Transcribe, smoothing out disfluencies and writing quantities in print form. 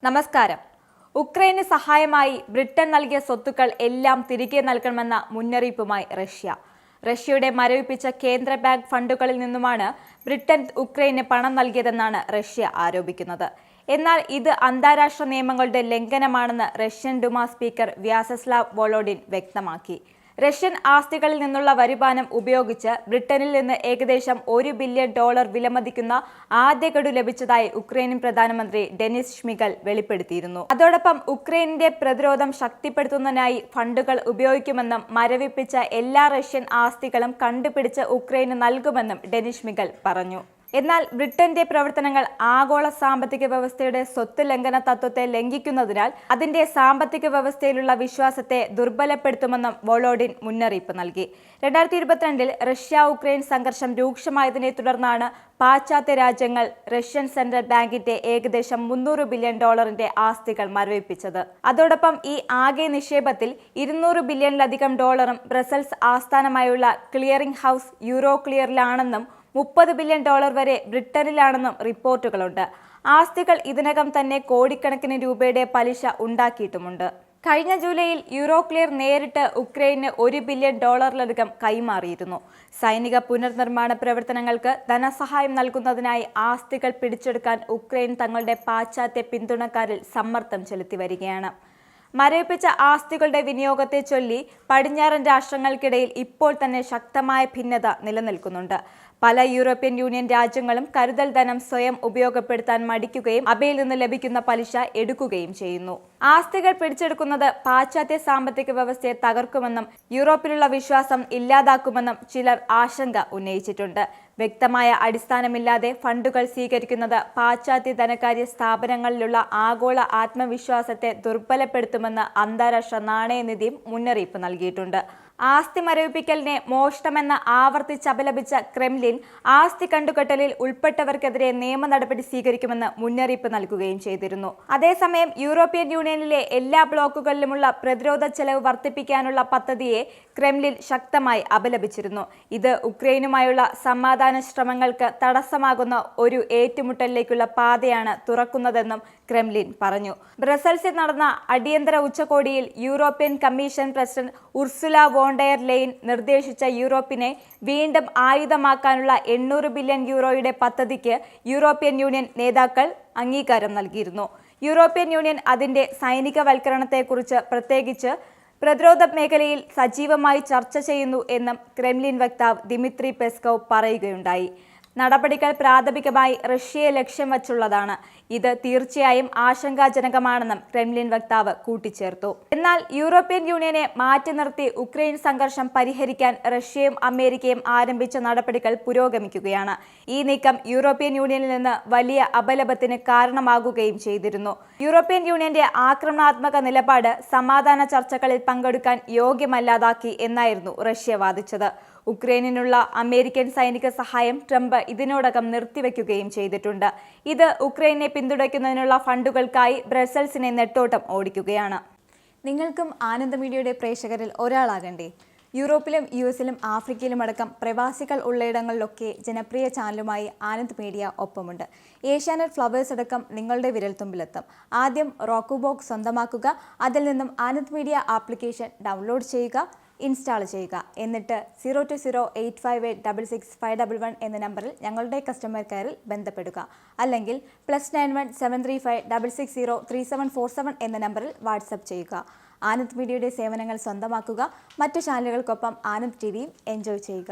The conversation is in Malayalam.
നമസ്കാരം. ഉക്രൈന് സഹായമായി ബ്രിട്ടൻ നൽകിയ സ്വത്തുക്കൾ എല്ലാം തിരികെ നൽകണമെന്ന മുന്നറിയിപ്പുമായി റഷ്യയുടെ മരവിപ്പിച്ച കേന്ദ്ര ബാങ്ക് ഫണ്ടുകളിൽ നിന്നുമാണ് ബ്രിട്ടൻ ഉക്രൈന് പണം നൽകിയതെന്നാണ് റഷ്യ ആരോപിക്കുന്നത്. എന്നാൽ ഇത് അന്താരാഷ്ട്ര നിയമങ്ങളുടെ ലംഘനമാണെന്ന് റഷ്യൻ ഡുമ സ്പീക്കർ വ്യാസസ്ലാവ് വോളോഡിൻ വ്യക്തമാക്കി. റഷ്യൻ ആസ്തികളിൽ നിന്നുള്ള വരുമാനം ഉപയോഗിച്ച് ബ്രിട്ടനിൽ നിന്ന് ഏകദേശം $1 ബില്യൺ വിലമതിക്കുന്ന ആദ്യ ഗഡു ലഭിച്ചതായി ഉക്രൈനിയൻ പ്രധാനമന്ത്രി ഡെനിസ് ഷ്മിഗൽ വെളിപ്പെടുത്തിയിരുന്നു. അതോടൊപ്പം ഉക്രൈനിന്റെ പ്രതിരോധം ശക്തിപ്പെടുത്തുന്നതിനായി ഫണ്ടുകൾ ഉപയോഗിക്കുമെന്നും മരവിപ്പിച്ച എല്ലാ റഷ്യൻ ആസ്തികളും കണ്ടുപിടിച്ച് ഉക്രൈന് നൽകുമെന്നും ഡെനിസ് ഷ്മിഗൽ പറഞ്ഞു. എന്നാൽ ബ്രിട്ടന്റെ പ്രവർത്തനങ്ങൾ ആഗോള സാമ്പത്തിക വ്യവസ്ഥയുടെ സ്വത്ത് ലംഘന തത്വത്തെ ലംഘിക്കുന്നതിനാൽ അതിന്റെ സാമ്പത്തിക വ്യവസ്ഥയിലുള്ള വിശ്വാസത്തെ ദുർബലപ്പെടുത്തുമെന്നും വോളോഡിൻ മുന്നറിയിപ്പ് നൽകി. 2022 റഷ്യ ഉക്രൈൻ സംഘർഷം രൂക്ഷമായതിനെ തുടർന്നാണ് പാശ്ചാത്യ രാജ്യങ്ങൾ റഷ്യൻ സെൻട്രൽ ബാങ്കിന്റെ ഏകദേശം $300 ബില്യൺ ആസ്തികൾ മരവിപ്പിച്ചത്. അതോടൊപ്പം ഈ ആകെ നിക്ഷേപത്തിൽ $200 ബില്യണിലധികം ബ്രസൽസ് ആസ്ഥാനമായുള്ള ക്ലിയറിംഗ് ഹൗസ് യൂറോക്ലിയറിലാണെന്നും $30 ബില്യൺ വരെ ബ്രിട്ടനിലാണെന്നും റിപ്പോർട്ടുകളുണ്ട്. ആസ്തികൾ ഇതിനകം തന്നെ കോടിക്കണക്കിന് രൂപയുടെ പലിശ ഉണ്ടാക്കിയിട്ടുമുണ്ട്. കഴിഞ്ഞ ജൂലൈയിൽ യൂറോക്ലിയർ നേരിട്ട് ഉക്രൈന് $1 ബില്യൺ കൈമാറിയിരുന്നു. സൈനിക പുനർനിർമ്മാണ പ്രവർത്തനങ്ങൾക്ക് ധനസഹായം നൽകുന്നതിനായി ആസ്തികൾ പിടിച്ചെടുക്കാൻ ഉക്രൈൻ തങ്ങളുടെ പാശ്ചാത്യ പിന്തുണക്കാരിൽ സമ്മർദ്ദം ചെലുത്തി വരികയാണ്. മരവിപ്പിച്ച ആസ്തികളുടെ വിനിയോഗത്തെ ചൊല്ലി പടിഞ്ഞാറൻ രാഷ്ട്രങ്ങൾക്കിടയിൽ ഇപ്പോൾ തന്നെ ശക്തമായ ഭിന്നത നിലനിൽക്കുന്നുണ്ട്. പല യൂറോപ്യൻ യൂണിയൻ രാജ്യങ്ങളും കരുതൽ ധനം സ്വയം ഉപയോഗപ്പെടുത്താൻ മടിക്കുകയും അവയിൽ നിന്ന് ലഭിക്കുന്ന പലിശ എടുക്കുകയും ചെയ്യുന്നു. ആസ്തികൾ പിടിച്ചെടുക്കുന്നത് പാശ്ചാത്യ സാമ്പത്തിക വ്യവസ്ഥയെ തകർക്കുമെന്നും യൂറോപ്പിലുള്ള വിശ്വാസം ഇല്ലാതാക്കുമെന്നും ചിലർ ആശങ്ക ഉന്നയിച്ചിട്ടുണ്ട്. വ്യക്തമായ അടിസ്ഥാനമില്ലാതെ ഫണ്ടുകൾ സ്വീകരിക്കുന്നത് പാശ്ചാത്യ ധനകാര്യ സ്ഥാപനങ്ങളിലുള്ള ആഗോള ആത്മവിശ്വാസത്തെ ദുർബലപ്പെടുത്തുമെന്ന് അന്താരാഷ്ട്ര നാണയനിധിയും മുന്നറിയിപ്പ് നൽകിയിട്ടുണ്ട്. ആസ്തി മരവിപ്പിക്കലിനെ മോഷണമെന്ന് ആവർത്തിച്ചപലപിച്ച ക്രെംലിൻ ആസ്തി കണ്ടുകെട്ടലിൽ ഉൾപ്പെട്ടവർക്കെതിരെ നിയമ നടപടി സ്വീകരിക്കുമെന്ന് മുന്നറിയിപ്പ് നൽകുകയും ചെയ്തിരുന്നു. അതേസമയം യൂറോപ്യൻ യൂണിയനിലെ എല്ലാ ബ്ലോക്കുകളിലുമുള്ള പ്രതിരോധ ചെലവ് വർദ്ധിപ്പിക്കാനുള്ള പദ്ധതിയെ ക്രെംലിൻ ശക്തമായി അപലപിച്ചിരുന്നു. ഇത് ഉക്രൈനുമായുള്ള സമാധാന ശ്രമങ്ങൾക്ക് തടസ്സമാകുന്ന ഒരു ഏറ്റുമുട്ടലിലേക്കുള്ള പാതയാണ് തുറക്കുന്നതെന്നും ക്രെംലിൻ പറഞ്ഞു. ബ്രസൽസിൽ നടന്ന അടിയന്തര ഉച്ചകോടിയിൽ European commission president Ursula von der Leyen നിർദ്ദേശിച്ച യൂറോപ്പിനെ വീണ്ടും ആയുധമാക്കാനുള്ള €800 ബില്യൺ പദ്ധതിക്ക് യൂറോപ്യൻ യൂണിയൻ നേതാക്കൾ അംഗീകാരം നൽകിയിരുന്നു. യൂറോപ്യൻ യൂണിയൻ അതിന്റെ സൈനികവൽക്കരണത്തെക്കുറിച്ച് പ്രത്യേകിച്ച് പ്രതിരോധ മേഖലയിൽ സജീവമായി ചർച്ച ചെയ്യുന്നു എന്നും ക്രെംലിൻ വക്താവ് ദിമിത്രി പെസ്കോവ് പറയുകയുണ്ടായി. നടപടികൾ പ്രാഥമികമായി റഷ്യയെ ലക്ഷ്യം വച്ചുള്ളതാണ്. ഇത് തീർച്ചയായും ആശങ്കാജനകമാണെന്നും ക്രെംലിൻ വക്താവ് കൂട്ടിച്ചേർത്തു. എന്നാൽ യൂറോപ്യൻ യൂണിയനെ മാറ്റി നിർത്തി ഉക്രൈൻ സംഘർഷം പരിഹരിക്കാൻ റഷ്യയും അമേരിക്കയും ആരംഭിച്ച നടപടികൾ പുരോഗമിക്കുകയാണ്. ഈ നീക്കം യൂറോപ്യൻ യൂണിയനിൽ നിന്ന് വലിയ അപലപത്തിന് കാരണമാകുകയും ചെയ്തിരുന്നു. യൂറോപ്യൻ യൂണിയന്റെ ആക്രമണാത്മക നിലപാട് സമാധാന ചർച്ചകളിൽ പങ്കെടുക്കാൻ യോഗ്യമല്ലാതാക്കി എന്നായിരുന്നു റഷ്യ വാദിച്ചത്. ഉക്രൈനിനുള്ള അമേരിക്കൻ സൈനിക സഹായം ട്രംപ് ഇതിനോടകം നിർത്തിവെക്കുകയും ചെയ്തിട്ടുണ്ട്. ഇത് ഉക്രൈനെ പിന്തുണയ്ക്കുന്നതിനുള്ള ഫണ്ടുകൾക്കായി ബ്രസൽസിനെ നെട്ടോട്ടം ഓടിക്കുകയാണ്. നിങ്ങൾക്കും ആനന്ദ മീഡിയയുടെ പ്രേക്ഷകരിൽ ഒരാളാകണ്ടേ? യൂറോപ്പിലും US-ലും ആഫ്രിക്കയിലുമടക്കം പ്രവാസികൾ ഉള്ളയിടങ്ങളിലൊക്കെ ജനപ്രിയ ചാനലുമായി ആനന്ദ് മീഡിയ ഒപ്പമുണ്ട്. ഏഷ്യാനെറ്റ് ഫ്ലവേഴ്സ് അടക്കം നിങ്ങളുടെ വിരൽത്തുമ്പിലെത്തും. ആദ്യം റോക്കു ബോക്സ് സ്വന്തമാക്കുക. അതിൽ നിന്നും ആനന്ദ് മീഡിയ ആപ്ലിക്കേഷൻ ഡൗൺലോഡ് ചെയ്യുക, ഇൻസ്റ്റാൾ ചെയ്യുക. എന്നിട്ട് 02085866511 എന്ന നമ്പറിൽ ഞങ്ങളുടെ കസ്റ്റമർ കെയറിൽ ബന്ധപ്പെടുക. അല്ലെങ്കിൽ +91 735 660 3747 എന്ന നമ്പറിൽ വാട്സപ്പ് ചെയ്യുക. ആനന്ദ് മീഡിയയുടെ സേവനങ്ങൾ സ്വന്തമാക്കുക. മറ്റു ചാനലുകൾക്കൊപ്പം ആനന്ദ് TVയും എൻജോയ് ചെയ്യുക.